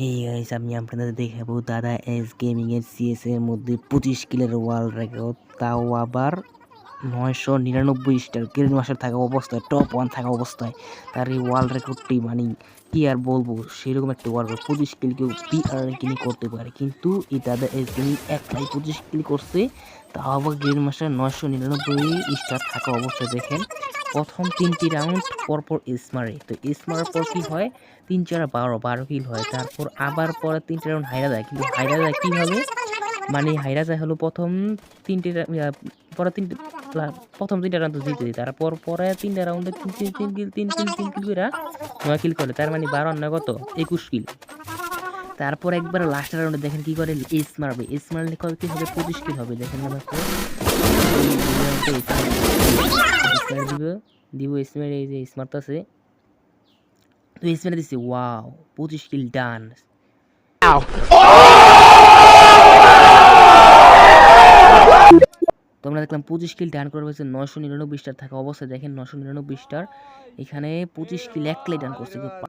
এই গাইস আমি আপনাদের দেখাবো দাদা এস গেমিং এর সিএস এর মধ্যে 25 কিলের ওয়ার্ল্ড রেকর্ড, তাও আবার 999 স্টার গ্র্যান্ড মাস্টার থাকা অবস্থায়, টপ 1 থাকা অবস্থায়। তার এই ওয়ার্ল্ড রেকর্ডটি মানে কি আর বলবো, সেরকম একটা ওয়ার্ল্ড রেকর্ড 25 কিল কেউ পিআর র্যাঙ্কিং করতে পারে, কিন্তু এই দাদা এস গেমিং একলাই 25 কিল করছে, তাও আবার গ্র্যান্ড মাস্টার 999 স্টার থাকা অবস্থায়। দেখেন প্রথম 3টি রাউন্ড পরপর স্মারে, তো স্মারের পর কি হয় 3 4 12 কিল হয়, তারপর আবার পরে 3টে রাউন্ড হাইরা যায়, কিন্তু হাইরা যায় কীভাবে, মানে হাইরা যায় হলো প্রথম 3টে পরে 3টে প্রথম 3টা রাউন্ড তো জিতে দিই, তারপর পরে 3টা রাউন্ডে 3 কিল করে 9 কিল করে, তার মানে 12 আর 9 কত 21 কিল। তারপর একবার লাস্টের রাউন্ডে দেখেন কি করে, এস মারবে, এস মারলে কত কি হবে 25 কিল হবে। দেখেন দিব স্মার, এই যে স্মার্ট আছে তো স্মার্ট দিচ্ছে, ওয়াও 25 কিল ডান। তো আমরা দেখলাম 25 কিল ডান করে হয়েছে 999 স্টার থাকা অবস্থায়। দেখেন 999 স্টার, এখানে 25 কিল একলাই ডান করছে।